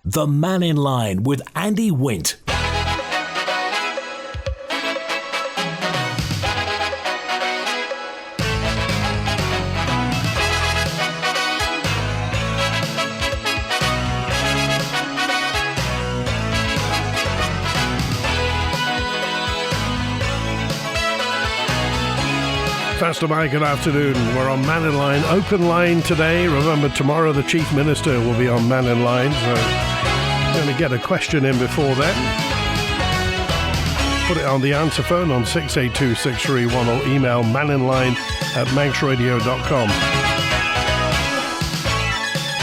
The Mannin Line with Andy Wint. Pastor Mike, good afternoon. We're on Mannin Line, open line today. Remember, tomorrow the Chief Minister will be on Mannin Line, so I'm going to get a question in before then. Put it on the answer phone on 682-631 or email manninline@manxradio.com.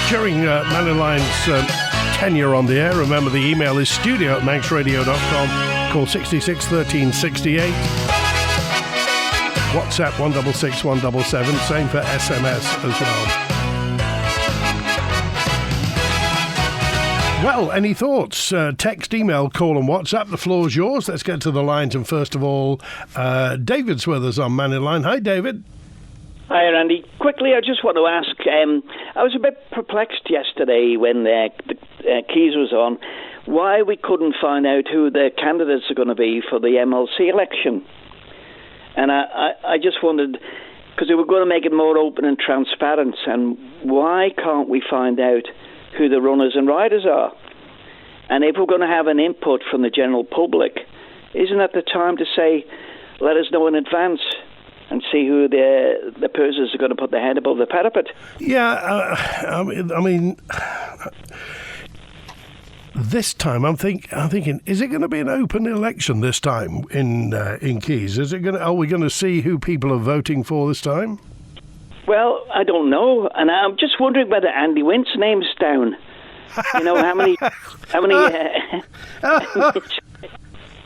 During Mannin Line's tenure on the air, remember the email is studio@manxradio.com. Call 66 13 68. WhatsApp 166 177, same for SMS as well. Well, any thoughts? Text, email, call and WhatsApp. The floor's yours. Let's get to the lines. And first of all, David's with us on Mannin Line. Hi, David. Hi, Randy. Quickly, I just want to ask, I was a bit perplexed yesterday when the Keys was on, why we couldn't find out who the candidates are going to be for the MLC election. And I just wondered, because they were going to make it more open and transparent, and why can't we find out who the runners and riders are? And if we're going to have an input from the general public, isn't that the time to say, let us know in advance and see who the persons are going to put their head above the parapet? Yeah, I mean this time, I'm thinking, is it going to be an open election this time in Keys? Is it going? Are we going to see who people are voting for this time? Well, I don't know, and I'm just wondering whether Andy Wint's name's down. You know how many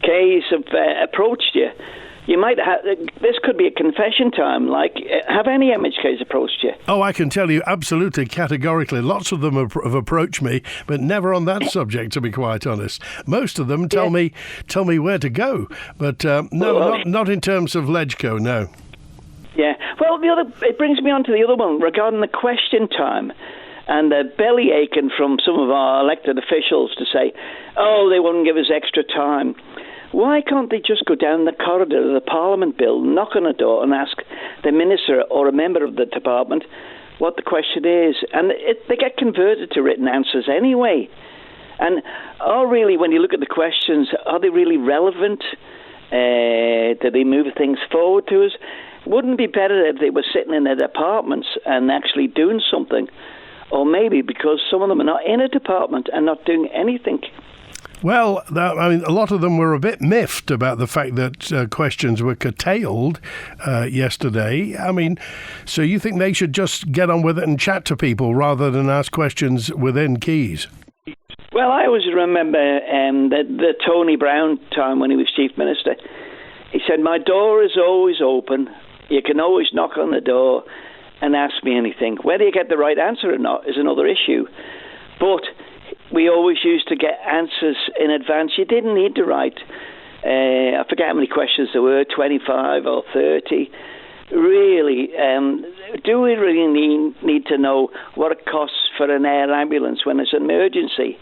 Ks have approached you. You might have. This could be a confession time. Like, have any MHKs approached you? Oh, I can tell you absolutely, categorically. Lots of them have approached me, but never on that subject, to be quite honest. Most of them tell me where to go, but not in terms of Legco, no. Yeah. Well, it brings me on to the other one regarding the question time. And the belly aching from some of our elected officials to say, oh, they wouldn't give us extra time. Why can't they just go down the corridor of the Parliament bill, knock on a door and ask the minister or a member of the department what the question is? And they get converted to written answers anyway. And really, when you look at the questions, are they really relevant? Do they move things forward to us? Wouldn't it be better if they were sitting in their departments and actually doing something? Or maybe because some of them are not in a department and not doing anything. Well, a lot of them were a bit miffed about the fact that questions were curtailed yesterday. I mean, so you think they should just get on with it and chat to people rather than ask questions within Keys? Well, I always remember the Tony Brown time when he was Chief Minister. He said, my door is always open. You can always knock on the door and ask me anything. Whether you get the right answer or not is another issue. But we always used to get answers in advance. You didn't need to write. I forget how many questions there were, 25 or 30. Really, do we really need to know what it costs for an air ambulance when it's an emergency?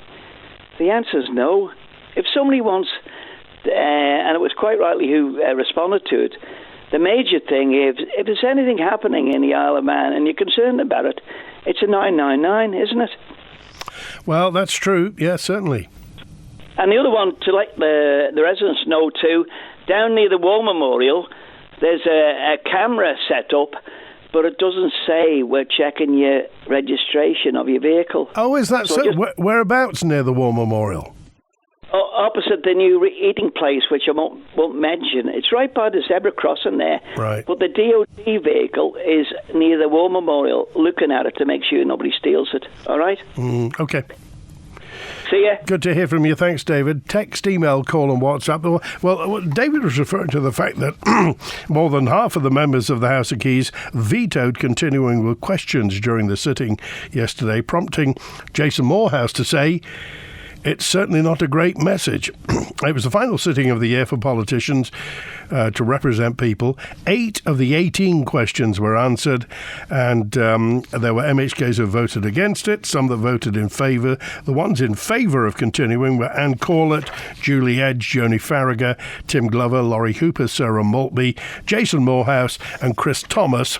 The answer is no. If somebody wants, and it was quite rightly who responded to it, the major thing is, if there's anything happening in the Isle of Man and you're concerned about it, it's a 999, isn't it? Well, that's true. Yeah, certainly. And the other one, to let the residents know too, down near the War Memorial, there's a camera set up, but it doesn't say we're checking your registration of your vehicle. Oh, is that so? Whereabouts near the War Memorial? Opposite the new eating place, which I won't mention. It's right by the zebra crossing there. Right. But the DOD vehicle is near the War Memorial, looking at it to make sure nobody steals it. All right? Okay. See ya. Good to hear from you. Thanks, David. Text, email, call and WhatsApp. Well, David was referring to the fact that more than half of the members of the House of Keys vetoed continuing with questions during the sitting yesterday, prompting Jason Morehouse to say, it's certainly not a great message. It was the final sitting of the year for politicians to represent people. 8 of the 18 questions were answered, and there were MHKs who voted against it, some that voted in favour. The ones in favour of continuing were Anne Corlett, Julie Edge, Joni Farragher, Tim Glover, Laurie Hooper, Sarah Maltby, Jason Morehouse and Chris Thomas.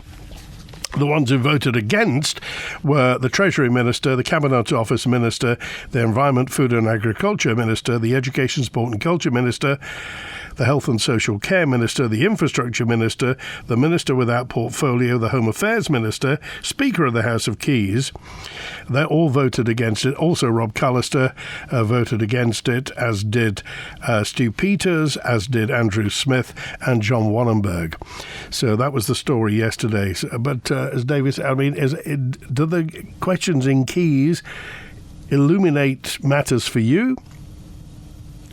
The ones who voted against were the Treasury Minister, the Cabinet Office Minister, the Environment, Food and Agriculture Minister, the Education, Sport and Culture Minister, the Health and Social Care Minister, the Infrastructure Minister, the Minister without Portfolio, the Home Affairs Minister, Speaker of the House of Keys. They all voted against it. Also, Rob Callister voted against it, as did Stu Peters, as did Andrew Smith and John Wannenberg. So that was the story yesterday. But as David said, I mean, do the questions in Keys illuminate matters for you?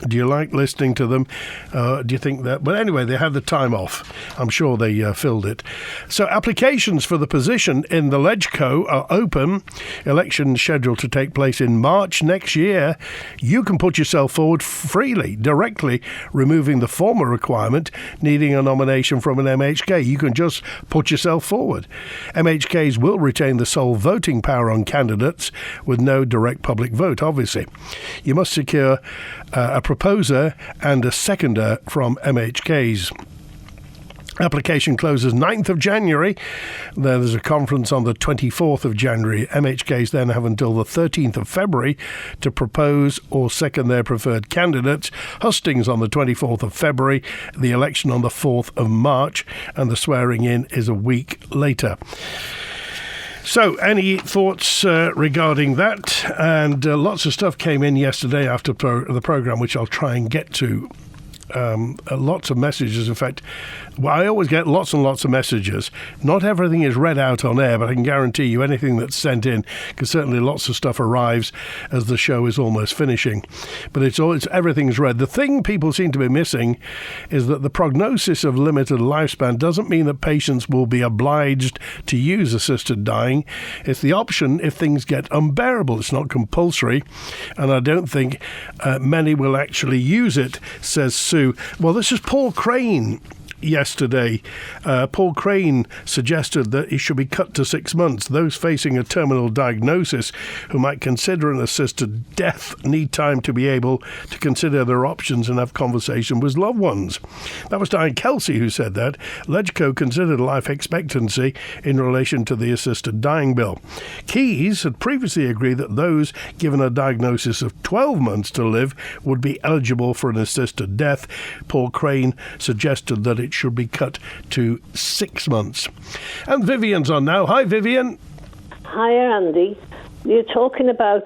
Do you like listening to them? Do you think that... But anyway, they had the time off. I'm sure they filled it. So applications for the position in the LegCo are open. Elections scheduled to take place in March next year. You can put yourself forward freely, directly, removing the former requirement, needing a nomination from an MHK. You can just put yourself forward. MHKs will retain the sole voting power on candidates with no direct public vote, obviously. You must secure a proposer and a seconder from MHKs. Application closes 9th of January. There's a conference on the 24th of January. MHKs then have until the 13th of February to propose or second their preferred candidates. Hustings on the 24th of February, the election on the 4th of March, and the swearing in is a week later. So, any thoughts regarding that? And lots of stuff came in yesterday after the programme, which I'll try and get to. Lots of messages. In fact, I always get lots and lots of messages. Not everything is read out on air, but I can guarantee you anything that's sent in, because certainly lots of stuff arrives as the show is almost finishing. But it's everything's read. The thing people seem to be missing is that the prognosis of limited lifespan doesn't mean that patients will be obliged to use assisted dying. It's the option if things get unbearable. It's not compulsory, and I don't think many will actually use it, says Sue. Well, this is Paul Crane. Yesterday, Paul Crane suggested that it should be cut to 6 months. Those facing a terminal diagnosis who might consider an assisted death need time to be able to consider their options and have conversation with loved ones. That was Diane Kelsey who said that. LegCo considered life expectancy in relation to the assisted dying bill. Keys had previously agreed that those given a diagnosis of 12 months to live would be eligible for an assisted death. Paul Crane suggested that it should be cut to 6 months. And Vivian's on now. Hi, Vivian. Hi, Andy. You're talking about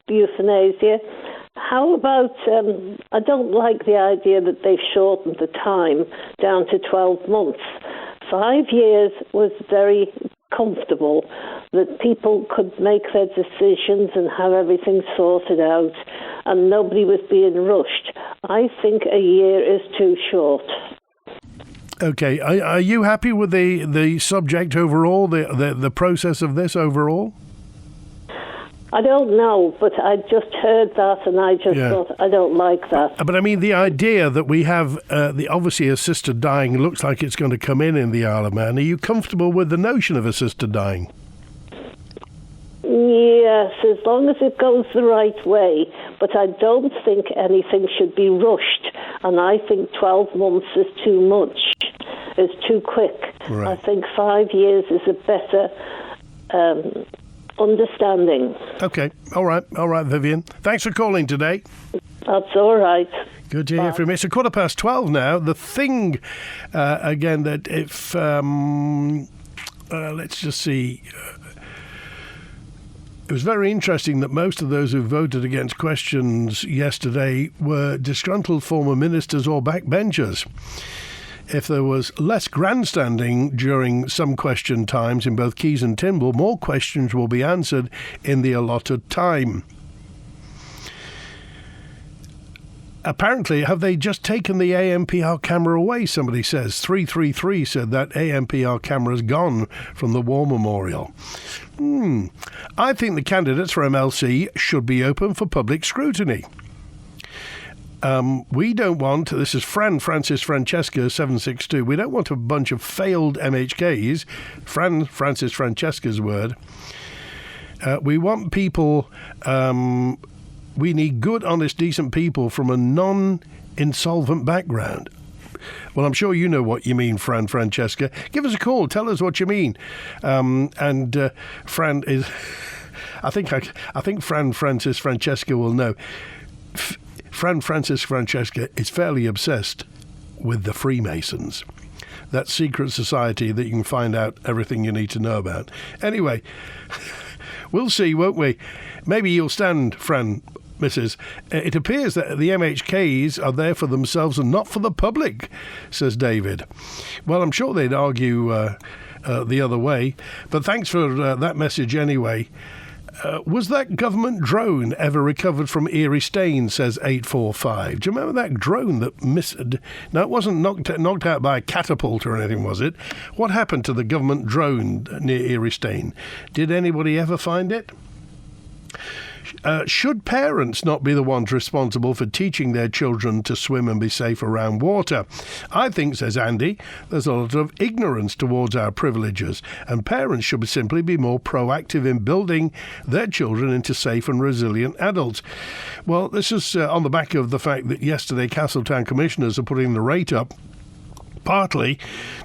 euthanasia. How about, I don't like the idea that they've shortened the time down to 12 months. 5 years was very comfortable, that people could make their decisions and have everything sorted out, and nobody was being rushed. I think a year is too short. Okay, are you happy with the subject overall, the process of this overall? I don't know, but I just heard that and I just thought, I don't like that. But I mean, the idea that we have the obviously assisted dying looks like it's going to come in the Isle of Man. Are you comfortable with the notion of assisted dying? Yes, as long as it goes the right way. But I don't think anything should be rushed. And I think 12 months is too much. It's too quick. Right. I think 5 years is a better understanding. Okay. All right, Vivian. Thanks for calling today. That's all right. Good to hear from you. It's 12:15 now. The thing, again, that if... let's just see... It was very interesting that most of those who voted against questions yesterday were disgruntled former ministers or backbenchers. If there was less grandstanding during some question times in both Keys and Tynwald, more questions will be answered in the allotted time. Apparently, have they just taken the AMPR camera away, somebody says. 333 said that AMPR camera's gone from the War Memorial. I think the candidates for MLC should be open for public scrutiny. We don't want, this is Francis Francesca 762, we don't want a bunch of failed MHKs, Francis Francesca's word. We want people, we need good, honest, decent people from a non-insolvent background. Well, I'm sure you know what you mean, Francesca. Give us a call. Tell us what you mean. Fran is, I think Francis Francesca will know. Francis Francesca is fairly obsessed with the Freemasons, that secret society that you can find out everything you need to know about. Anyway, we'll see, won't we? Maybe you'll stand, Mrs. It appears that the MHKs are there for themselves and not for the public, says David. Well, I'm sure they'd argue the other way, but thanks for that message anyway. Was that government drone ever recovered from Erie Staines, says 845. Do you remember that drone that missed? No, it wasn't knocked out by a catapult or anything, was it? What happened to the government drone near Erie Staines? Did anybody ever find it? Should parents not be the ones responsible for teaching their children to swim and be safe around water? I think, says Andy, there's a lot of ignorance towards our privileges, and parents should simply be more proactive in building their children into safe and resilient adults. Well, this is on the back of the fact that yesterday Castletown commissioners are putting the rate up, partly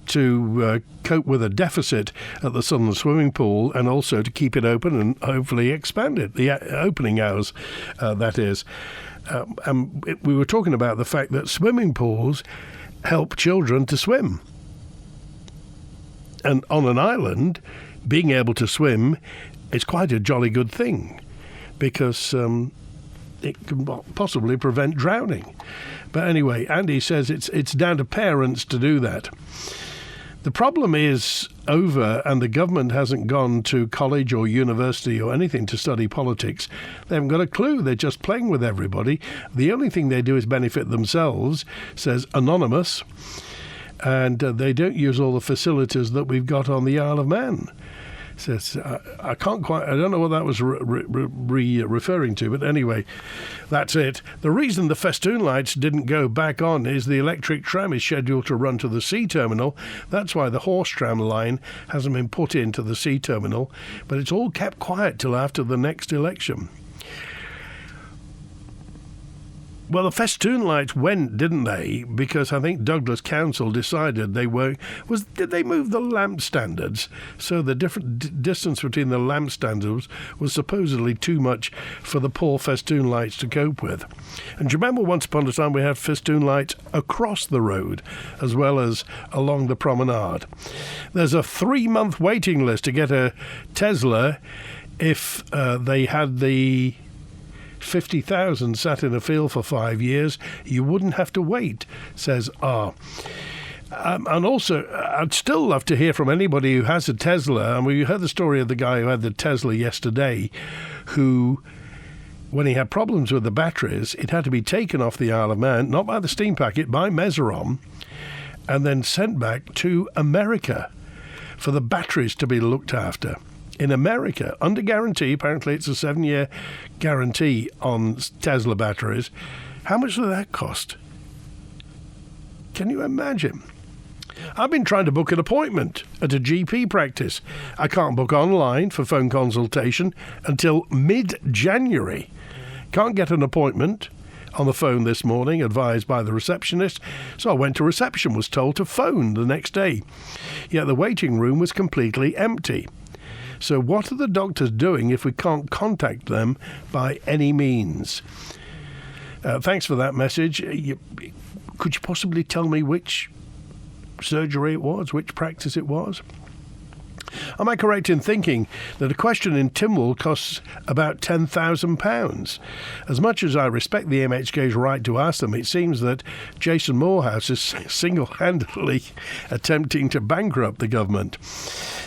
to cope with a deficit at the Southern Swimming Pool and also to keep it open and hopefully expand it, the opening hours, that is. We were talking about the fact that swimming pools help children to swim. And on an island, being able to swim is quite a jolly good thing because it can possibly prevent drowning. But anyway, Andy says it's down to parents to do that. The problem is over, and the government hasn't gone to college or university or anything to study politics. They haven't got a clue. They're just playing with everybody. The only thing they do is benefit themselves, says Anonymous, and they don't use all the facilities that we've got on the Isle of Man. Says, I don't know what that was referring to, but anyway, that's it. The reason the festoon lights didn't go back on is the electric tram is scheduled to run to the sea terminal. That's why the horse tram line hasn't been put into the sea terminal, but it's all kept quiet till after the next election. Well, the festoon lights went, didn't they? Because I think Douglas Council decided they were... Did they move the lamp standards? So the different distance between the lamp standards was supposedly too much for the poor festoon lights to cope with. And do you remember once upon a time we had festoon lights across the road as well as along the promenade? There's a 3-month waiting list to get a Tesla if they had the 50,000 sat in a field for 5 years. You wouldn't have to wait, says R. And also, I'd still love to hear from anybody who has a Tesla. And we heard the story of the guy who had the Tesla yesterday, who, when he had problems with the batteries, it had to be taken off the Isle of Man, not by the steam packet, by Mezerom, and then sent back to America for the batteries to be looked after. In America, under guarantee, apparently it's a 7-year guarantee on Tesla batteries. How much did that cost? Can you imagine? I've been trying to book an appointment at a GP practice. I can't book online for phone consultation until mid-January. Can't get an appointment on the phone this morning, advised by the receptionist. So I went to reception, was told to phone the next day. Yet the waiting room was completely empty. So what are the doctors doing if we can't contact them by any means? Thanks for that message. Could you possibly tell me which surgery it was, which practice it was? Am I correct in thinking that a question in Tynwald costs about £10,000? As much as I respect the MHK's right to ask them, it seems that Jason Morehouse is single-handedly attempting to bankrupt the government.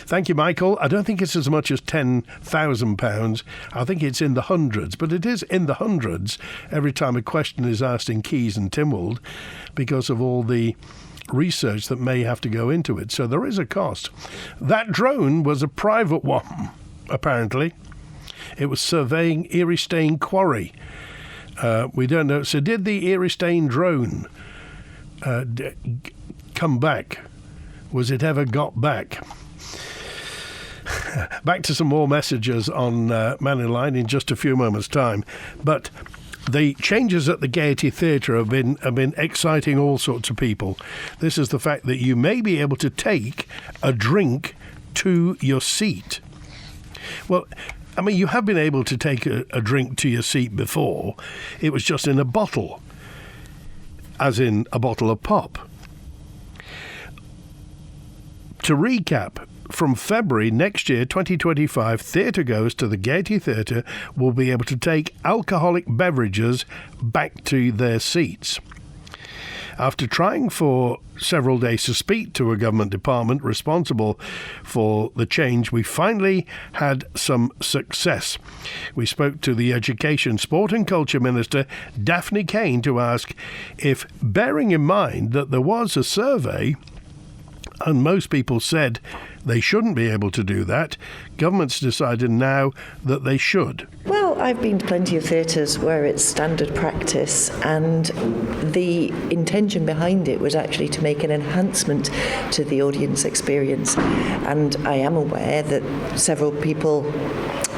Thank you, Michael. I don't think it's as much as £10,000. I think it's in the hundreds, but it is in the hundreds every time a question is asked in Keys and Tynwald because of all the research that may have to go into it. So there is a cost. That drone was a private one, apparently. It was surveying Eriestrain Quarry. We don't know. So did the Eriestrain drone come back? Was it ever got back? Back to some more messages on Mannin Line in just a few moments' time. But the changes at the Gaiety Theatre have been exciting all sorts of people. This is the fact that you may be able to take a drink to your seat. Well, I mean, you have been able to take a drink to your seat before. It was just in a bottle, as in a bottle of pop. To recap, from February next year, 2025, theatregoers to the Gaiety Theatre will be able to take alcoholic beverages back to their seats. After trying for several days to speak to a government department responsible for the change, we finally had some success. We spoke to the Education, Sport and Culture Minister, Daphne Kane, to ask if, bearing in mind that there was a survey and most people said they shouldn't be able to do that, government's decided now that they should. Well, I've been to plenty of theatres where it's standard practice, and the intention behind it was actually to make an enhancement to the audience experience. And I am aware that several people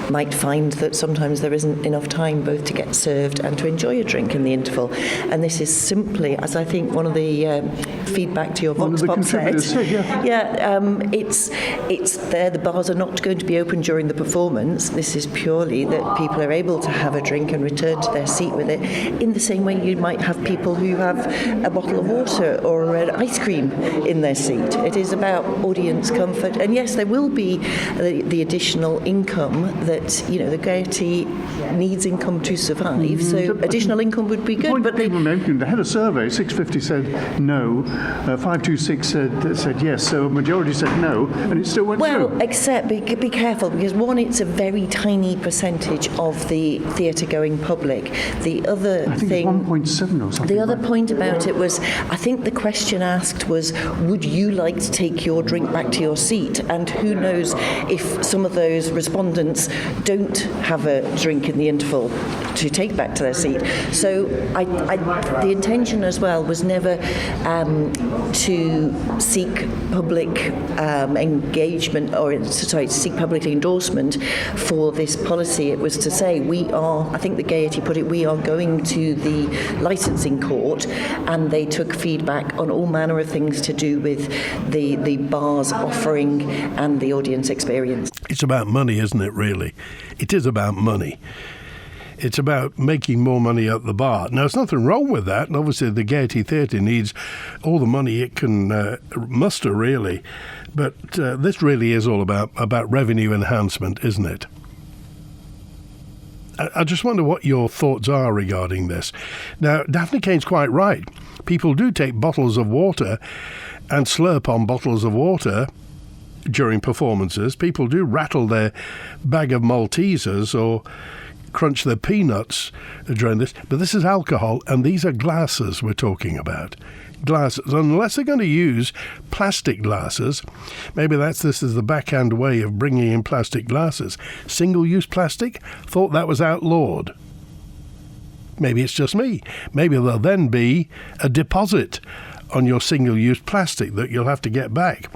might find that sometimes there isn't enough time both to get served and to enjoy a drink in the interval. And this is simply, as I think one of the feedback to your Vox Pop said, it's there. The bars are not going to be open during the performance. This is purely that people are able to have a drink and return to their seat with it, in the same way you might have people who have a bottle of water or an ice cream in their seat. It is about audience comfort. And yes, there will be the additional income that, you know, the Gaiety needs income to survive, so additional income would be good. But people mentioned, they had a survey, 650 said no, 526 said yes, so a majority said no, and it still went through. Well, except be careful, because one, it's a very tiny percentage of the theatre-going public. The other I think thing, it's 1.7 or something. The other point about it was, I think the question asked was, would you like to take your drink back to your seat? And who knows if some of those respondents don't have a drink in the interval to take back to their seat. So the intention as well was never to seek public engagement or seek public endorsement for this policy. It was to say I think the Gaiety put it, we are going to the licensing court, and they took feedback on all manner of things to do with the bar's offering and the audience experience. It's about money, isn't it, really? It is about money. It's about making more money at the bar. Now, there's nothing wrong with that. And obviously, the Gaiety Theatre needs all the money it can muster, really. But this really is all about revenue enhancement, isn't it? I just wonder what your thoughts are regarding this. Now, Daphne Kane's quite right. People do take bottles of water and slurp on bottles of water during performances. People do rattle their bag of Maltesers or crunch their peanuts during this. But this is alcohol, and these are glasses we're talking about. Glasses. Unless they're going to use plastic glasses, maybe this is the backhand way of bringing in plastic glasses. Single-use plastic? Thought that was outlawed. Maybe it's just me. Maybe there'll then be a deposit on your single-use plastic that you'll have to get back.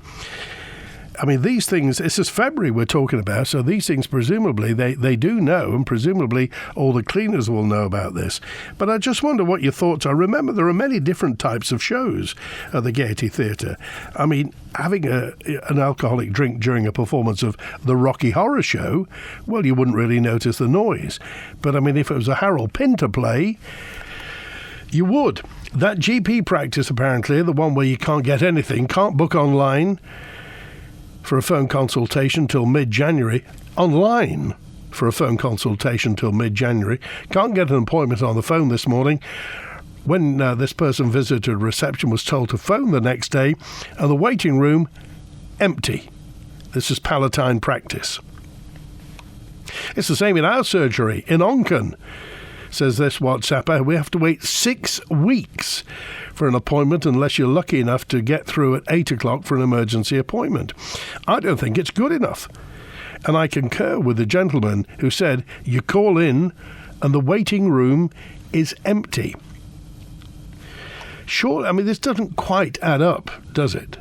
I mean, these things, this is February we're talking about, so these things presumably they do know, and presumably all the cleaners will know about this. But I just wonder what your thoughts are. Remember, there are many different types of shows at the Gaiety Theatre. I mean, having an alcoholic drink during a performance of the Rocky Horror Show, well, you wouldn't really notice the noise. But I mean, if it was a Harold Pinter play, you would. That GP practice, apparently, the one where you can't get anything, can't book online for a phone consultation till mid-January, online for a phone consultation till mid-January. Can't get an appointment on the phone this morning. When this person visited reception, was told to phone the next day, and the waiting room empty. This is Palatine practice. It's the same in our surgery in Onken, says this WhatsApper. We have to wait 6 weeks for an appointment unless you're lucky enough to get through at 8 o'clock for an emergency appointment. I don't think it's good enough. And I concur with the gentleman who said you call in and the waiting room is empty. Sure, I mean, this doesn't quite add up, does it?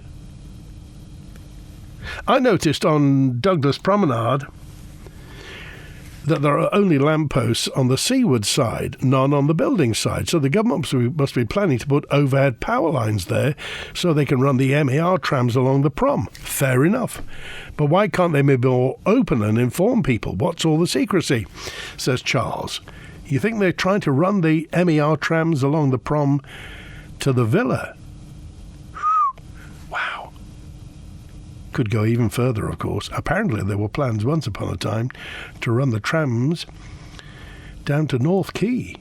I noticed on Douglas Promenade that there are only lampposts on the seaward side, none on the building side. So the government must be planning to put overhead power lines there so they can run the MER trams along the prom. Fair enough. But why can't they be more open and inform people? What's all the secrecy? Says Charles. You think they're trying to run the MER trams along the prom to the villa? Wow. Could go even further, of course. Apparently there were plans once upon a time to run the trams down to North Quay.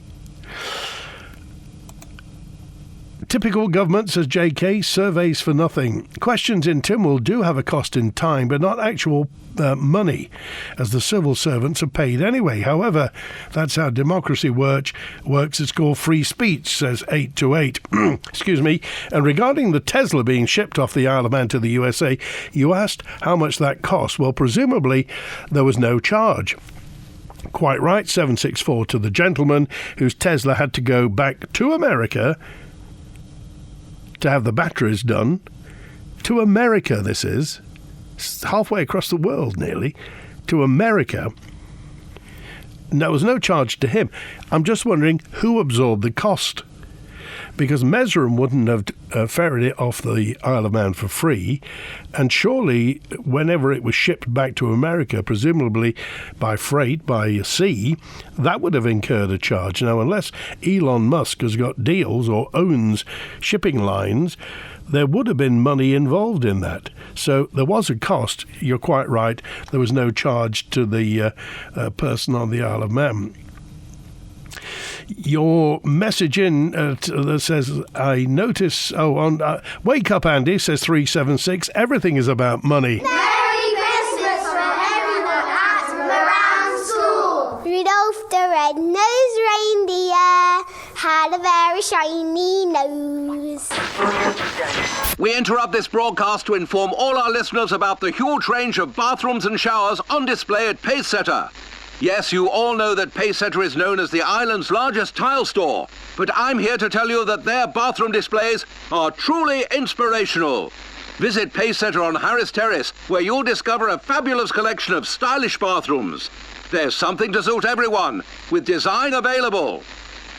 Typical government, says JK, surveys for nothing. Questions in Tynwald do have a cost in time, but not actual money, as the civil servants are paid anyway. However, that's how democracy works. It's called free speech, says 828. Excuse me. And regarding the Tesla being shipped off the Isle of Man to the USA, you asked how much that cost. Well, presumably there was no charge. Quite right, 764 to the gentleman whose Tesla had to go back to America to have the batteries done. To America, this is. It's halfway across the world, nearly. To America. And there was no charge to him. I'm just wondering who absorbed the cost. Because Mesrum wouldn't have ferried it off the Isle of Man for free. And surely, whenever it was shipped back to America, presumably by freight, by sea, that would have incurred a charge. Now, unless Elon Musk has got deals or owns shipping lines, there would have been money involved in that. So there was a cost. You're quite right. There was no charge to the person on the Isle of Man. Your message in that says, I notice, Wake Up Andy, says 376, everything is about money. Merry Christmas from everyone at Moran School. Rudolph the red-nosed reindeer had a very shiny nose. We interrupt this broadcast to inform all our listeners about the huge range of bathrooms and showers on display at Pacesetter. Yes, you all know that Pacesetter is known as the island's largest tile store, but I'm here to tell you that their bathroom displays are truly inspirational. Visit Pacesetter on Harris Terrace, where you'll discover a fabulous collection of stylish bathrooms. There's something to suit everyone, with design available.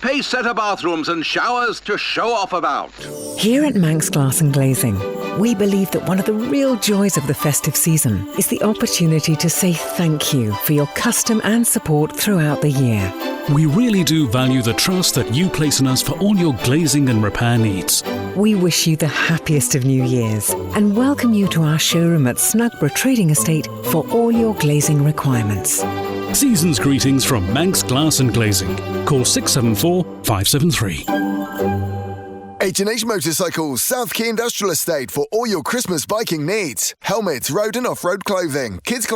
Pacesetter bathrooms and showers to show off about. Here at Manx Glass and Glazing, we believe that one of the real joys of the festive season is the opportunity to say thank you for your custom and support throughout the year. We really do value the trust that you place in us for all your glazing and repair needs. We wish you the happiest of New Years and welcome you to our showroom at Snugborough Trading Estate for all your glazing requirements. Season's greetings from Manx Glass and Glazing. Call 674 573. H&H Motorcycles, South Quay Industrial Estate for all your Christmas biking needs. Helmets, road and off-road clothing, kids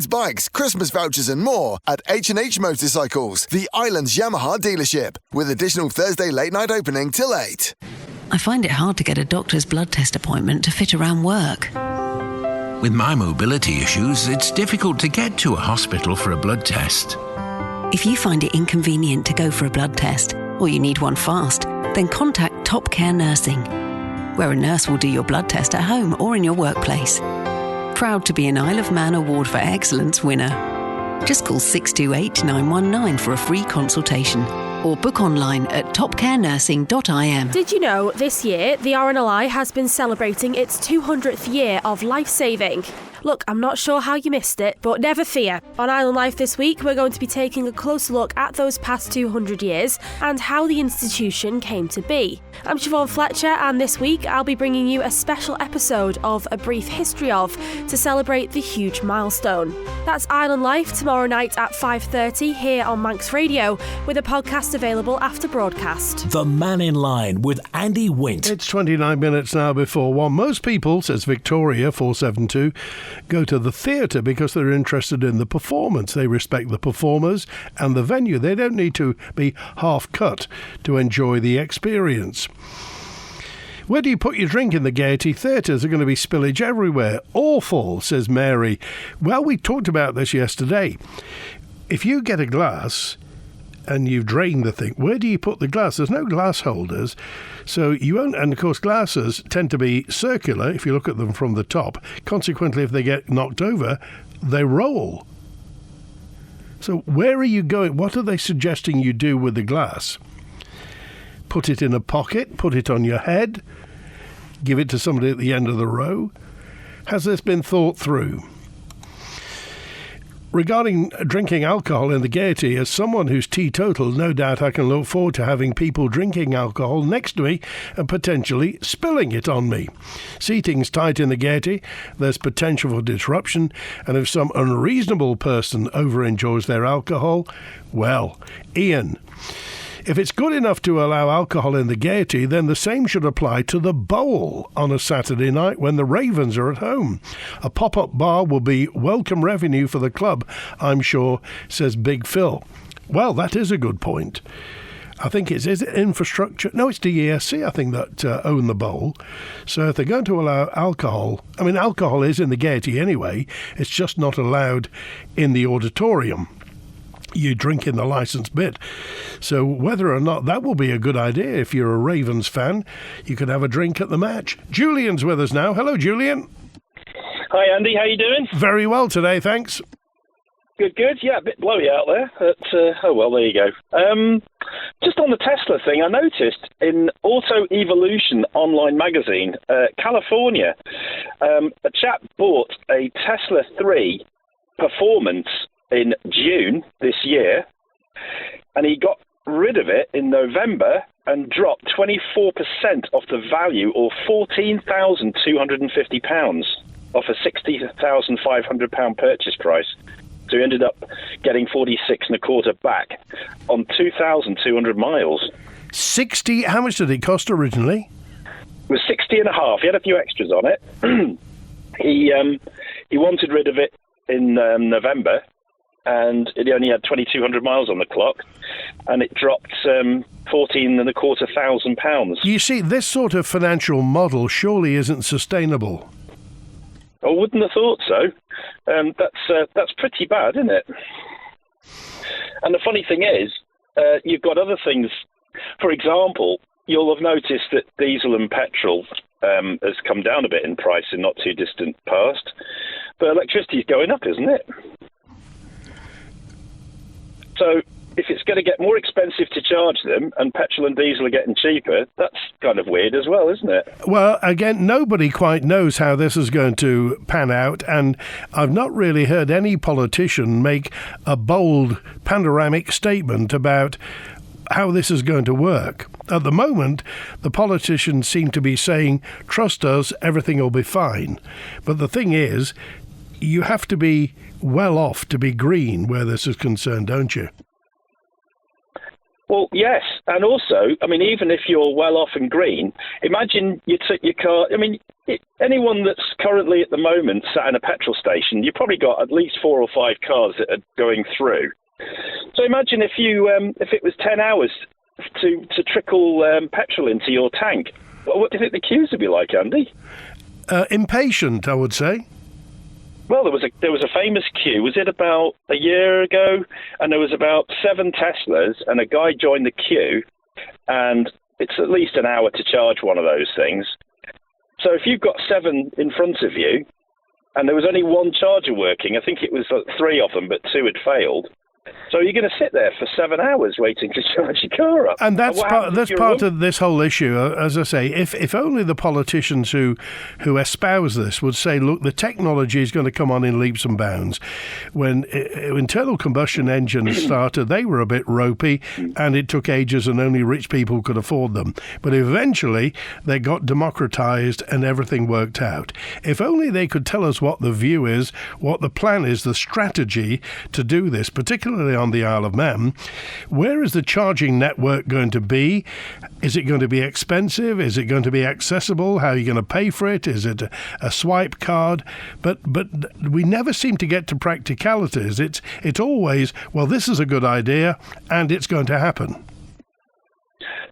bikes, Christmas vouchers and more at H&H Motorcycles, the island's Yamaha dealership, with additional Thursday late night opening till 8. I find it hard to get a doctor's blood test appointment to fit around work. With my mobility issues, it's difficult to get to a hospital for a blood test. If you find it inconvenient to go for a blood test, or you need one fast, then contact Top Care Nursing, where a nurse will do your blood test at home or in your workplace. Proud to be an Isle of Man Award for Excellence winner. Just call 628 919 for a free consultation, or book online at topcarenursing.im. Did you know this year the RNLI has been celebrating its 200th year of life-saving? Look, I'm not sure how you missed it, but never fear. On Island Life this week, we're going to be taking a closer look at those past 200 years and how the institution came to be. I'm Siobhan Fletcher, and this week I'll be bringing you a special episode of A Brief History Of to celebrate the huge milestone. That's Island Life tomorrow night at 5:30 here on Manx Radio, with a podcast available after broadcast. The Mannin Line with Andy Wint. It's 29 minutes now before 1. Most people, says Victoria 472, go to the theatre because they're interested in the performance. They respect the performers and the venue. They don't need to be half cut to enjoy the experience. Where do you put your drink in the Gaiety theatres? There's going to be spillage everywhere. Awful, says Mary. Well, we talked about this yesterday. If you get a glass and you've drained the thing, where do you put the glass? There's no glass holders, so you won't. And of course, glasses tend to be circular if you look at them from the top. Consequently, if they get knocked over, they roll. So where are you going? What are they suggesting you do with the glass? Put it in a pocket, put it on your head, give it to somebody at the end of the row. Has this been thought through? Regarding drinking alcohol in the Gaiety, as someone who's teetotal, no doubt I can look forward to having people drinking alcohol next to me and potentially spilling it on me. Seating's tight in the Gaiety, there's potential for disruption, and if some unreasonable person over-enjoys their alcohol, well, Ian, if it's good enough to allow alcohol in the Gaiety, then the same should apply to the bowl on a Saturday night when the Ravens are at home. A pop-up bar will be welcome revenue for the club, I'm sure, says Big Phil. Well, that is a good point. I think is it infrastructure? No, it's DESC, I think, that own the bowl. So if they're going to allow alcohol, I mean, alcohol is in the Gaiety anyway, it's just not allowed in the auditorium. You drink in the licensed bit. So whether or not that will be a good idea, if you're a Ravens fan, you could have a drink at the match. Julian's with us now. Hello, Julian. Hi, Andy. How you doing? Very well today, thanks. Good. Yeah, a bit blowy out there. But, oh, well, there you go. Just on the Tesla thing, I noticed in Auto Evolution online magazine, California, a chap bought a Tesla 3 Performance in June this year, and he got rid of it in November and dropped 24% off the value, or £14,250 off a £60,500 purchase price. So he ended up getting 46 and a quarter back on 2,200 miles. 60? How much did it cost originally? It was 60 and a half. He had a few extras on it. He wanted rid of it in November, and it only had 2,200 miles on the clock, and it dropped £14,250. You see, this sort of financial model surely isn't sustainable. I wouldn't have thought so. That's pretty bad, isn't it? And the funny thing is, you've got other things. For example, you'll have noticed that diesel and petrol has come down a bit in price in not too distant past, but electricity's going up, isn't it? So if it's going to get more expensive to charge them and petrol and diesel are getting cheaper, that's kind of weird as well, isn't it? Well, again, nobody quite knows how this is going to pan out, and I've not really heard any politician make a bold panoramic statement about how this is going to work. At the moment, the politicians seem to be saying, trust us, everything will be fine. But the thing is, you have to be well off to be green where this is concerned, don't you? Well, yes. And also, I mean, even if you're well off and green, imagine you took your car. I mean, anyone that's currently at the moment sat in a petrol station, you've probably got at least 4 or 5 cars that are going through. So imagine if it was 10 hours to trickle petrol into your tank. What do you think the queues would be like, Andy? Impatient, I would say. Well, there was a famous queue. Was it about a year ago? And there was about 7 Teslas, and a guy joined the queue, and it's at least an hour to charge one of those things. So if you've got 7 in front of you, and there was only 1 charger working, I think it was 3 of them, but 2 had failed. So you're going to sit there for 7 hours waiting to charge your car up. And that's part of this whole issue. As I say, if only the politicians who espouse this would say, look, the technology is going to come on in leaps and bounds. When internal combustion engines started, they were a bit ropey, and it took ages, and only rich people could afford them. But eventually, they got democratized, and everything worked out. If only they could tell us what the view is, what the plan is, the strategy to do this, particularly particularly on the Isle of Man. Where is the charging network going to be? Is it going to be expensive? Is it going to be accessible? How are you going to pay for it? Is it a swipe card? But we never seem to get to practicalities. It's always, well, this is a good idea and it's going to happen.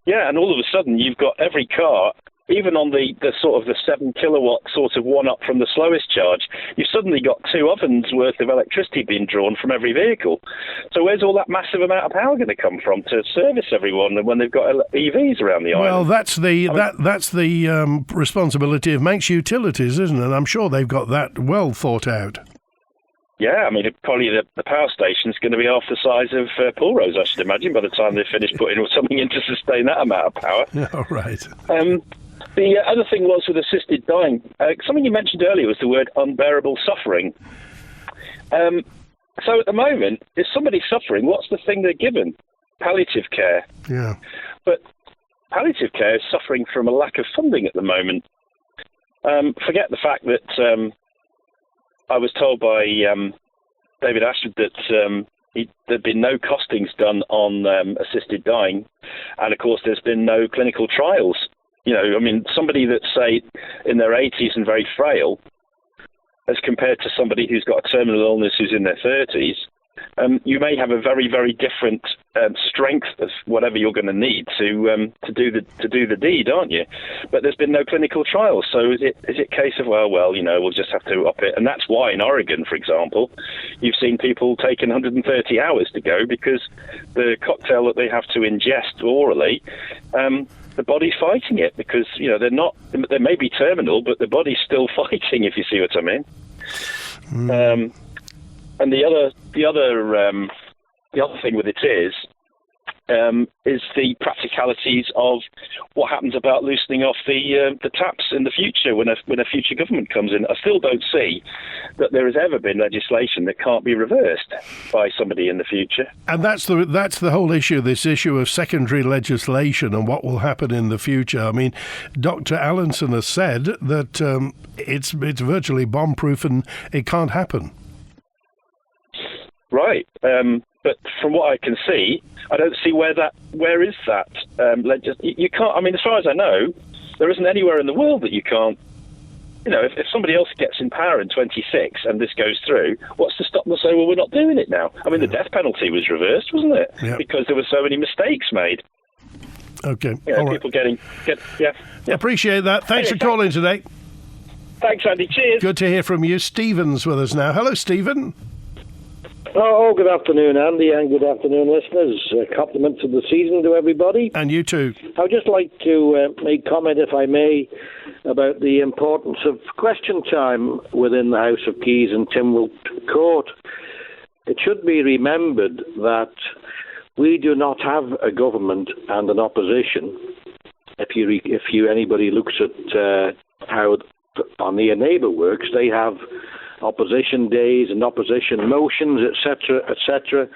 Yeah, and all of a sudden you've got every car, even on the sort of the 7 kilowatt sort of one up from the slowest charge, you've suddenly got 2 ovens worth of electricity being drawn from every vehicle. So where's all that massive amount of power going to come from to service everyone when they've got EVs around the island? Well, that's the responsibility of Manx Utilities, isn't it? And I'm sure they've got that well thought out. Yeah, I mean, probably the power station's going to be half the size of Pulrose, I should imagine, by the time they finish putting something in to sustain that amount of power. All right. The other thing was with assisted dying. Something you mentioned earlier was the word unbearable suffering. So at the moment, if somebody's suffering, what's the thing they're given? Palliative care. Yeah. But palliative care is suffering from a lack of funding at the moment. Forget the fact that I was told by David Ashford that there'd been no costings done on assisted dying, and of course there's been no clinical trials. You know, I mean, somebody that's, say, in their 80s and very frail, as compared to somebody who's got a terminal illness who's in their 30s, you may have a very, very different strength of whatever you're going to need to do the deed, aren't you? But there's been no clinical trials, so is it a case of well, you know, we'll just have to up it? And that's why in Oregon, for example, you've seen people taking 130 hours to go because the cocktail that they have to ingest orally, the body's fighting it because, you know, they may be terminal, but the body's still fighting, if you see what I mean. And the other thing with it is the practicalities of what happens about loosening off the taps in the future when a future government comes in. I still don't see that there has ever been legislation that can't be reversed by somebody in the future. And that's the whole issue, this issue of secondary legislation and what will happen in the future. I mean, Dr. Allinson has said that it's virtually bomb-proof and it can't happen. Right, but from what I can see, I don't see where is that. You can't. I mean, as far as I know, there isn't anywhere in the world that you can't. You know, if somebody else gets in power in 26 and this goes through, what's to stop them saying, well, we're not doing it now? I mean, the death penalty was reversed, wasn't it? Yeah. Because there were so many mistakes made. Okay, you know, all people right. Yeah. Appreciate that. Thanks for calling today. Thanks, Andy. Cheers. Good to hear from you. Stephen's with us now. Hello, Stephen. Oh, good afternoon, Andy, and good afternoon, listeners. Compliments of the season to everybody. And you too. I would just like to make comment, if I may, about the importance of question time within the House of Keys and Tynwald Court. It should be remembered that we do not have a government and an opposition. If anybody looks at how our near neighbour works, they have opposition days and opposition motions, etc.,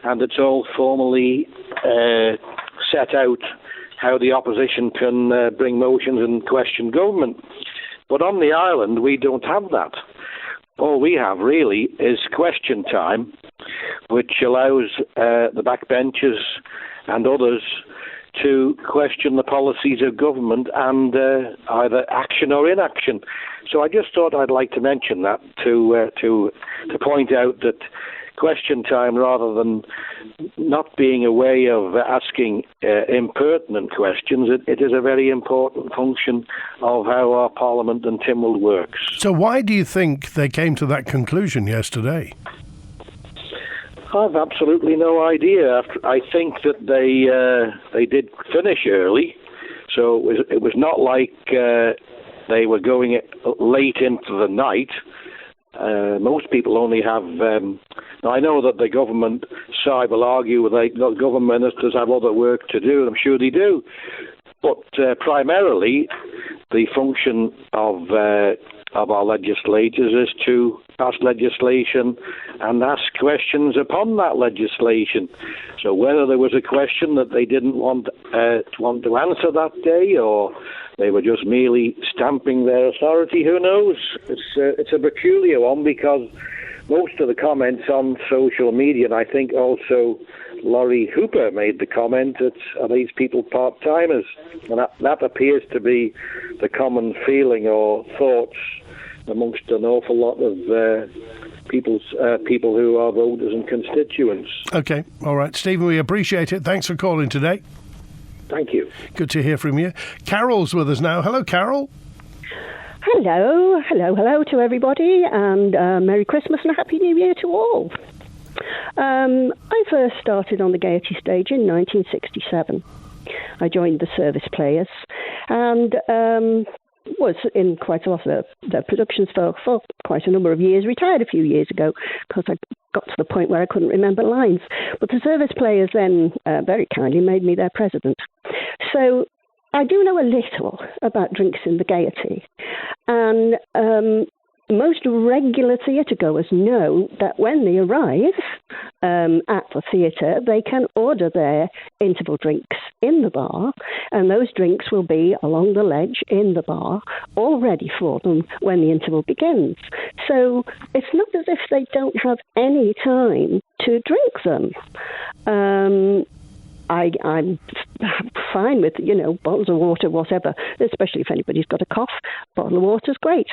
and it's all formally set out how the opposition can bring motions and question government. But on the island, we don't have that. All we have really is question time, which allows the backbenchers and others to question the policies of government and either action or inaction. So I just thought I'd like to mention that to point out that question time, rather than not being a way of asking impertinent questions, it is a very important function of how our Parliament and Tynwald works. So why do you think they came to that conclusion yesterday? I've absolutely no idea. I think that they did finish early, so it was not like they were going late into the night. Most people only have. I know that the government side will argue that government ministers have other work to do, and I'm sure they do. But primarily, the function of our legislators is to pass legislation and ask questions upon that legislation. So whether there was a question that they didn't want to answer that day, or they were just merely stamping their authority, who knows? It's a peculiar one, because most of the comments on social media, and I think also Laurie Hooper made the comment that are these people part-timers? And that appears to be the common feeling or thoughts amongst an awful lot of people who are voters and constituents. Okay, all right. Stephen, we appreciate it. Thanks for calling today. Thank you. Good to hear from you. Carol's with us now. Hello, Carol. Hello to everybody, and Merry Christmas and a Happy New Year to all. I first started on the Gaiety stage in 1967. I joined the Service Players and was in quite a lot of their productions for quite a number of years. Retired a few years ago because I got to the point where I couldn't remember lines. But the Service Players then very kindly made me their president. So I do know a little about drinks in the Gaiety. And most regular theatre goers know that when they arrive at the theatre, they can order their interval drinks in the bar, and those drinks will be along the ledge in the bar, all ready for them when the interval begins. So it's not as if they don't have any time to drink them. I'm fine with, bottles of water, whatever, especially if anybody's got a cough. Bottle of water's great.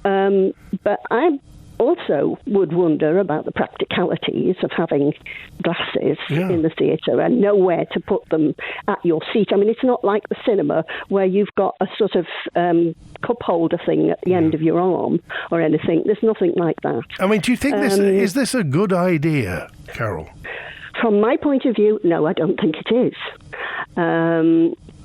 But I also would wonder about the practicalities of having glasses in the theatre and nowhere to put them at your seat. I mean, it's not like the cinema where you've got a sort of cup holder thing at the end of your arm or anything. There's nothing like that. I mean, do you think is this a good idea, Carol? From my point of view, no, I don't think it is.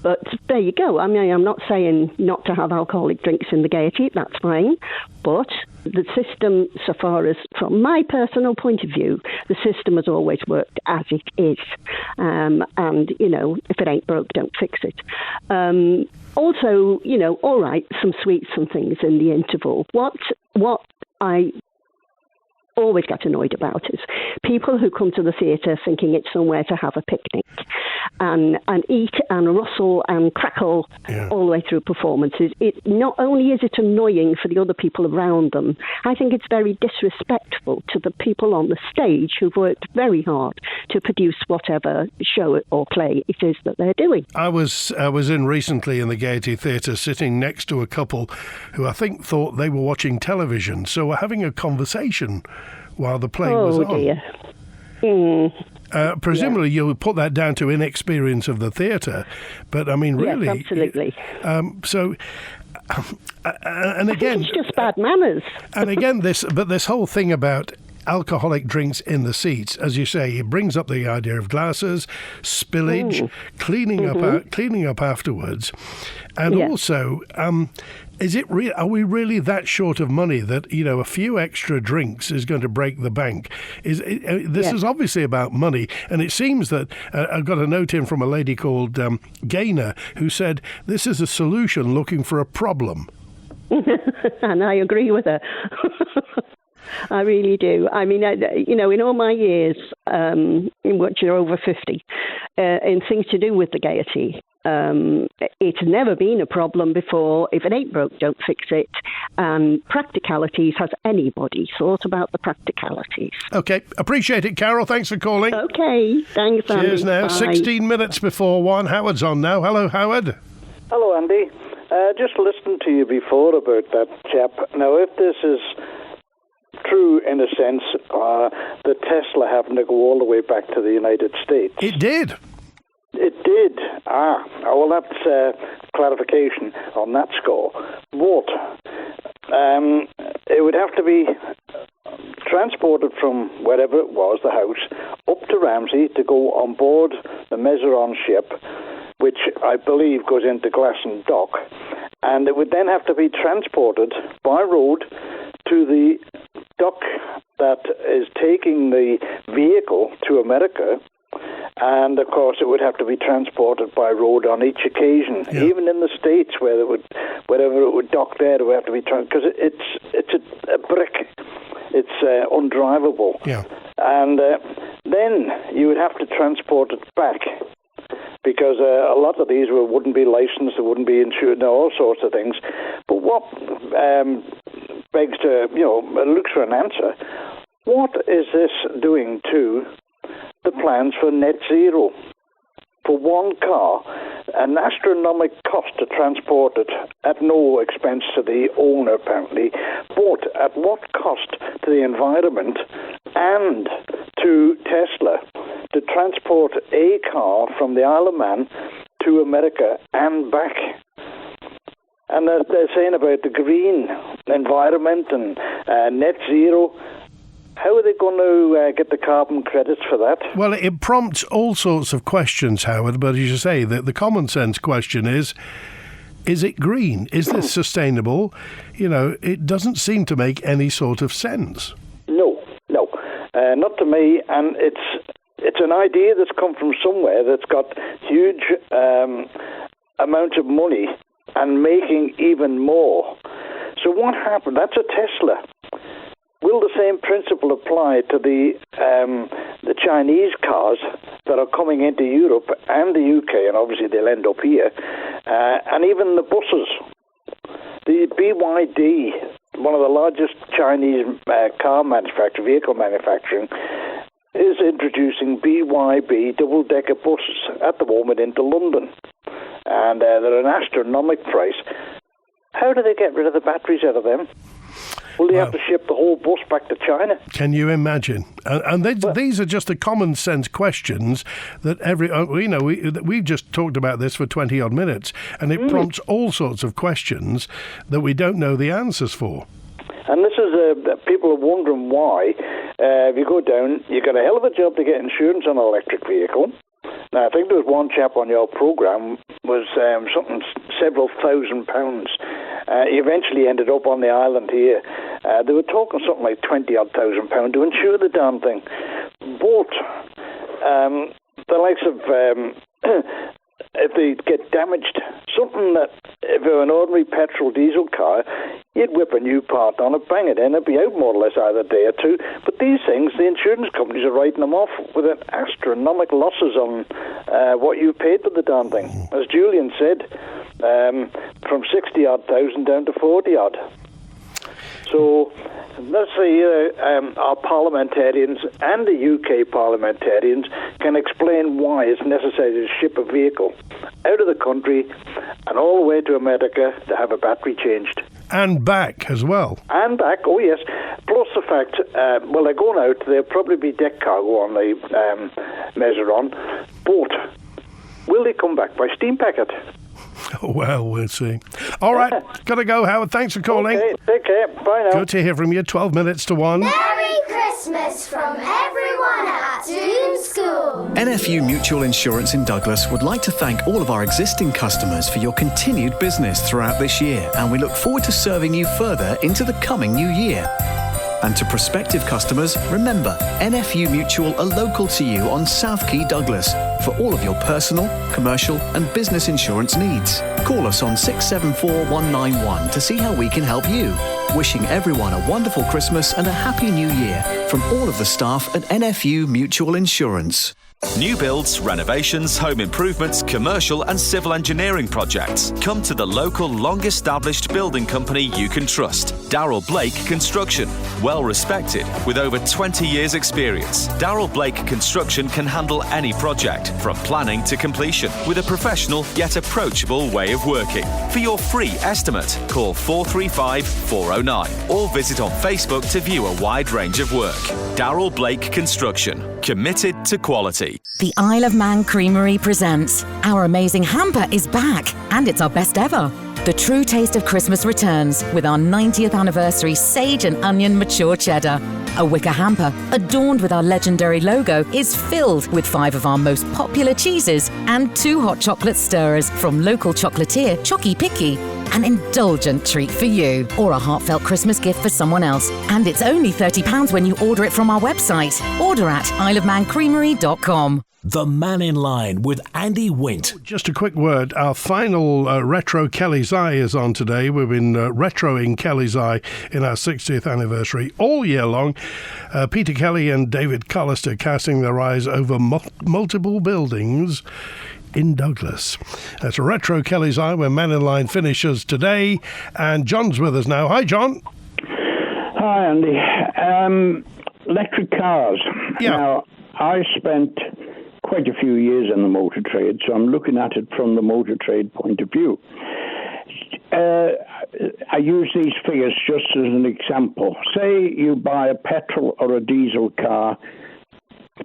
But there you go. I mean, I'm not saying not to have alcoholic drinks in the Gaiety. That's fine. But the system, so far as from my personal point of view, the system has always worked as it is. And, if it ain't broke, don't fix it. Also, all right, some sweets and things in the interval. What I always get annoyed about is people who come to the theatre thinking it's somewhere to have a picnic and eat and rustle and crackle all the way through performances. It not only is it annoying for the other people around them, I think it's very disrespectful to the people on the stage who've worked very hard to produce whatever show or play it is that they're doing. I was in recently in the Gaiety Theatre sitting next to a couple who I think thought they were watching television, so we're having a conversation while the play was on. Oh dear. Presumably you'll put that down to inexperience of the theatre, but I mean really... Yes, absolutely. And again... It's just bad manners. And again, this whole thing about alcoholic drinks in the seats, as you say, it brings up the idea of glasses, spillage, cleaning up afterwards, and also, are we really that short of money that a few extra drinks is going to break the bank? This is obviously about money, and it seems that I've got a note in from a lady called Gaynor who said this is a solution looking for a problem. And I agree with her. I really do. I mean, in all my years, in which you're over 50, in things to do with the Gaiety, it's never been a problem before. If it ain't broke, don't fix it. Practicalities, has anybody thought about the practicalities? Okay, appreciate it, Carol. Thanks for calling. Okay, thanks, Andy. Cheers now. Bye. 16 minutes before 1. Howard's on now. Hello, Howard. Hello, Andy. Just listened to you before about that chap. Now, if this is true in a sense, that Tesla happened to go all the way back to the United States. It did. It did. Well, that's clarification on that score. But it would have to be transported from wherever it was, the house, up to Ramsey to go on board the Mazarin ship, which I believe goes into Glasson Dock. And it would then have to be transported by road to the dock that is taking the vehicle to America. And, of course, it would have to be transported by road on each occasion. Yeah. Even in the States, wherever it would dock there, it would have to be because it's a brick. It's undrivable. Yeah. And then you would have to transport it back because a lot of these wouldn't be licensed, they wouldn't be insured, and all sorts of things. But what begs to, looks for an answer, What is this doing to the plans for net zero? For one car, an astronomical cost to transport it at no expense to the owner, apparently, but at what cost to the environment and to Tesla to transport a car from the Isle of Man to America and back? And they're saying about the green environment and net zero. How are they going to get the carbon credits for that? Well, it prompts all sorts of questions, Howard, but as you say, the common sense question is it green? Is this sustainable? You know, it doesn't seem to make any sort of sense. No, not to me, and it's an idea that's come from somewhere that's got huge amounts of money and making even more. So what happened? That's a Tesla. Will the same principle apply to the Chinese cars that are coming into Europe and the UK, and obviously they'll end up here, and even the buses? The BYD, one of the largest Chinese vehicle manufacturing, is introducing BYD double-decker buses at the moment into London, and they're an astronomical price. How do they get rid of the batteries out of them? Will they have to ship the whole bus back to China? Can you imagine? And these are just the common sense questions that we've just talked about this for 20-odd minutes, and it prompts all sorts of questions that we don't know the answers for. And this is, people are wondering why. If you go down, you got a hell of a job to get insurance on an electric vehicle. Now, I think there was one chap on your programme was something several £1,000s. He eventually ended up on the island here. They were talking something like £20,000 to insure the damn thing. But the likes of if they get damaged, something that if it were an ordinary petrol diesel car, you'd whip a new part on it, bang it in, it'd be out more or less either a day or two. But these things, the insurance companies are writing them off with an astronomical losses on what you paid for the damn thing. As Julian said, from 60-odd thousand down to 40-odd. So let's say our parliamentarians and the UK parliamentarians can explain why it's necessary to ship a vehicle out of the country and all the way to America to have a battery changed. And back as well. And back, oh yes. Plus the fact, they're going out, there'll probably be deck cargo on the Mezeron, but will they come back by steam packet? Well, we'll see. All right, got to go, Howard. Thanks for calling. Okay, take care. Bye now. Good to hear from you. 12 minutes to 1. Merry Christmas from everyone at Doom School. NFU Mutual Insurance in Douglas would like to thank all of our existing customers for your continued business throughout this year, and we look forward to serving you further into the coming new year. And to prospective customers, remember, NFU Mutual are local to you on South Quay, Douglas, for all of your personal, commercial and business insurance needs. Call us on 674-191 to see how we can help you. Wishing everyone a wonderful Christmas and a happy new year from all of the staff at NFU Mutual Insurance. New builds, renovations, home improvements, commercial and civil engineering projects. Come to the local, long-established building company you can trust. Darrell Blake Construction. Well respected, with over 20 years' experience. Darrell Blake Construction can handle any project, from planning to completion, with a professional yet approachable way of working. For your free estimate, call 435 409 or visit on Facebook to view a wide range of work. Darrell Blake Construction. Committed to quality. The Isle of Man Creamery presents Our Amazing Hamper is back, and it's our best ever. The true taste of Christmas returns with our 90th anniversary sage and onion mature cheddar. A wicker hamper, adorned with our legendary logo, is filled with 5 of our most popular cheeses and 2 hot chocolate stirrers from local chocolatier Chocky Picky. An indulgent treat for you, or a heartfelt Christmas gift for someone else. And it's only £30 when you order it from our website. Order at isleofmancreamery.com. The Mannin Line with Andy Wint. Just a quick word. Our final Retro Kelly's Eye is on today. We've been retroing Kelly's Eye in our 60th anniversary all year long. Peter Kelly and David Collister casting their eyes over multiple buildings in Douglas. That's a Retro Kelly's Eye where Mannin Line finishes today. And John's with us now. Hi, John. Hi, Andy. electric cars. Yeah. Now, I spent quite a few years in the motor trade, so I'm looking at it from the motor trade point of view. I use these figures just as an example. Say you buy a petrol or a diesel car,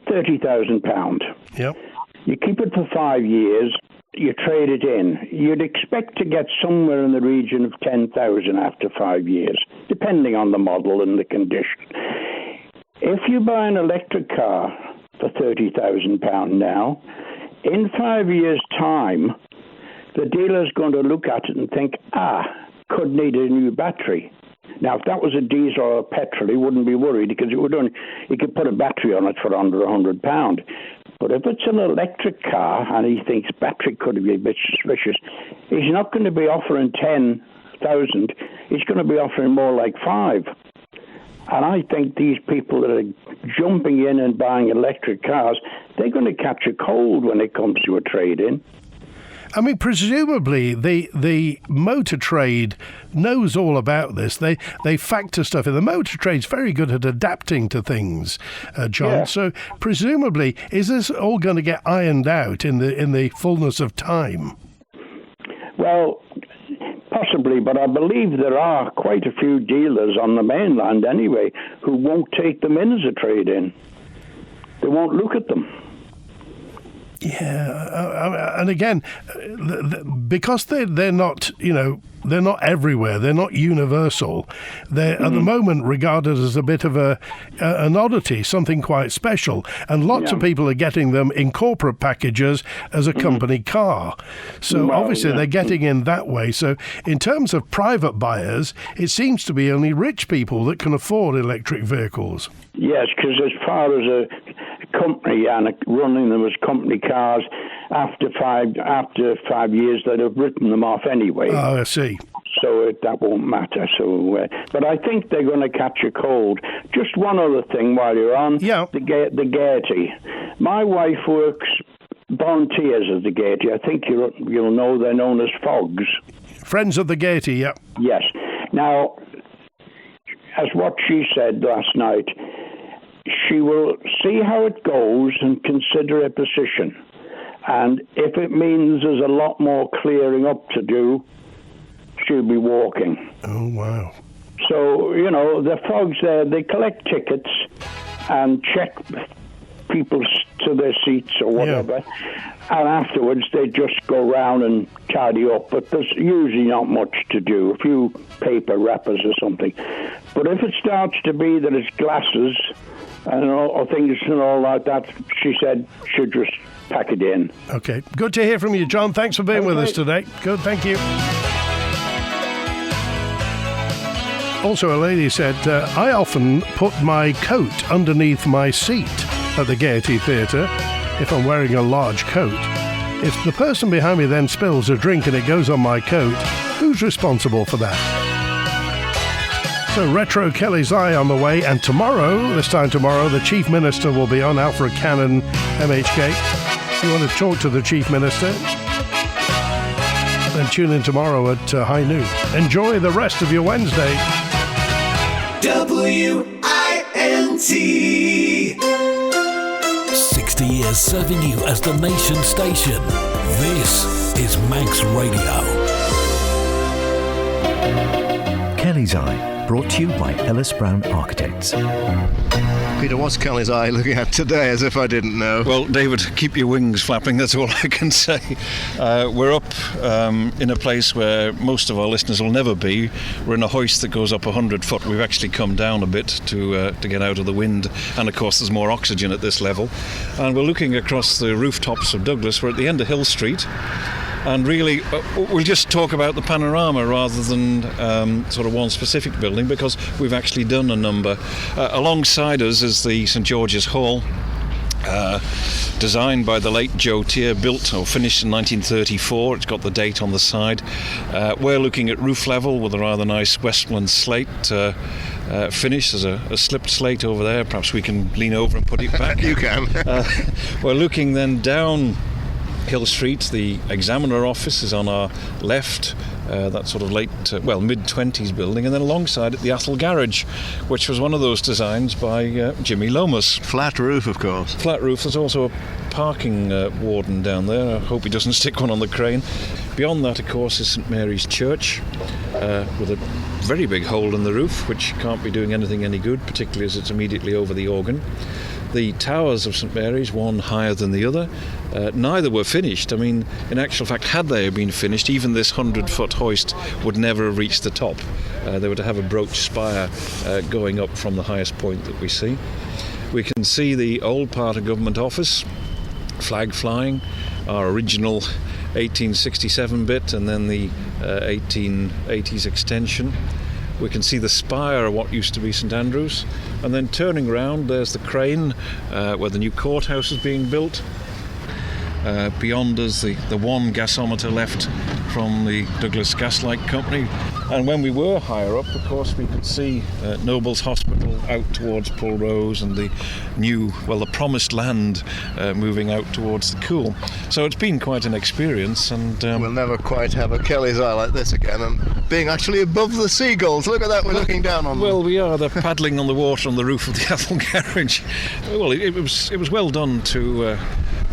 £30,000. Yep. You keep it for 5 years, you trade it in. You'd expect to get somewhere in the region of 10,000 after 5 years, depending on the model and the condition. If you buy an electric car for £30,000 now, in 5 years' time, the dealer's going to look at it and think, could need a new battery. Now, if that was a diesel or a petrol, he wouldn't be worried because he could put a battery on it for under £100. But if it's an electric car and he thinks battery could be a bit suspicious, he's not going to be offering 10,000. He's going to be offering more like 5. And I think these people that are jumping in and buying electric cars, they're going to catch a cold when it comes to a trade-in. I mean, presumably the motor trade knows all about this. They factor stuff in. The motor trade's very good at adapting to things, John. Yeah. So presumably, is this all going to get ironed out in the fullness of time? Well, possibly, but I believe there are quite a few dealers on the mainland anyway who won't take them in as a trade-in. They won't look at them. Yeah, and again, because they're not, they're not everywhere. They're not universal. They're at the moment regarded as a bit of an oddity, something quite special. And lots of people are getting them in corporate packages as a company car. So obviously they're getting in that way. So in terms of private buyers, it seems to be only rich people that can afford electric vehicles. Yes, because as far as a company and running them as company cars, after 5 years, they'd have written them off anyway. Oh, I see. So that won't matter. So, but I think they're going to catch a cold. Just one other thing while you're on. Yeah. The Gaiety. My wife works volunteers at the Gaiety. I think you'll know they're known as FOGs. Friends of the Gaiety, yeah. Yes. Now, as what she said last night, she will see how it goes and consider a position. And if it means there's a lot more clearing up to do, she'll be walking. Oh, wow. So, the FOGs there, they collect tickets and check people to their seats or whatever. Yeah. And afterwards, they just go round and tidy up. But there's usually not much to do, a few paper wrappers or something. But if it starts to be that it's glasses or things and all like that, she said she'd just pack it in. Okay. Good to hear from you, John. Thanks for being with us today. Good, thank you. Also, a lady said, I often put my coat underneath my seat at the Gaiety Theatre if I'm wearing a large coat. If the person behind me then spills a drink and it goes on my coat, who's responsible for that? So Retro Kelly's Eye on the way, and this time tomorrow, the Chief Minister will be on, Alfred Cannon, MHK. If you want to talk to the Chief Minister, then tune in tomorrow at high noon. Enjoy the rest of your Wednesday. WINT 60 years serving you as the nation station. This is Manx Radio. Kelly's Eye, brought to you by Ellis Brown Architects. Peter, what's Kelly's Eye looking at today, as if I didn't know? Well, David, keep your wings flapping, that's all I can say. We're up in a place where most of our listeners will never be. We're in a hoist that goes up 100 foot. We've actually come down a bit to get out of the wind, and of course there's more oxygen at this level. And we're looking across the rooftops of Douglas. We're at the end of Hill Street. And really, we'll just talk about the panorama rather than sort of one specific building, because we've actually done a number. Alongside us is the St George's Hall, designed by the late Joe Tier, built or finished in 1934. It's got the date on the side. We're looking at roof level with a rather nice Westland slate finish. There's a slipped slate over there. Perhaps we can lean over and put it back. You can. We're looking then down Hill Street. The Examiner office is on our left. that sort of mid-20s building, and then alongside it the Athol Garage, which was one of those designs by Jimmy Lomas. Flat roof, of course. Flat roof. There's also a parking warden down there. I hope he doesn't stick one on the crane. Beyond that, of course, is St Mary's Church, with a very big hole in the roof, which can't be doing anything any good, particularly as it's immediately over the organ. The towers of St Mary's, one higher than the other, neither were finished. I mean, in actual fact, had they been finished, even this 100-foot hoist would never have reached the top. They were to have a brooch spire going up from the highest point that we see. We can see the old part of Government Office, flag flying, our original 1867 bit, and then the 1880s extension. We can see the spire of what used to be St Andrews, and then turning round there's the crane where the new courthouse is being built. Beyond us the one gasometer left from the Douglas Gaslight Company, and when we were higher up, of course, we could see Noble's Hospital out towards Pulrose and the promised land moving out towards the Cool. So it's been quite an experience, and we'll never quite have a Kelly's Eye like this again, and being actually above the seagulls. Look at that, we're looking down on them. Well, we are. They're paddling on the water on the roof of the Athol Garage. Well, it was well done to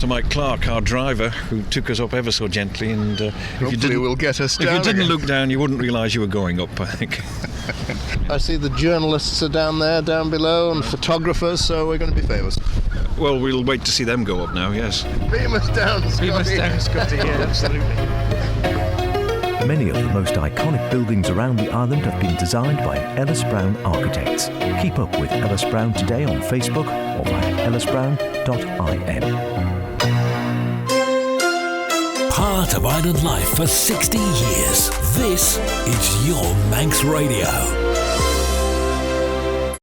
Mike Clark, our driver, who took us up ever so gently, and hopefully will get us down. If you didn't look down, you wouldn't realise you were going up, I think. I see the journalists are down there, down below, and photographers, so we're going to be famous. Well, we'll wait to see them go up now, yes. Beam us down, Scotty. Beam us down, Scotty, yeah, absolutely. Many of the most iconic buildings around the island have been designed by Ellis Brown Architects. Keep up with Ellis Brown today on Facebook or via ellisbrown.in. Part of island life for 60 years. This is your Manx Radio.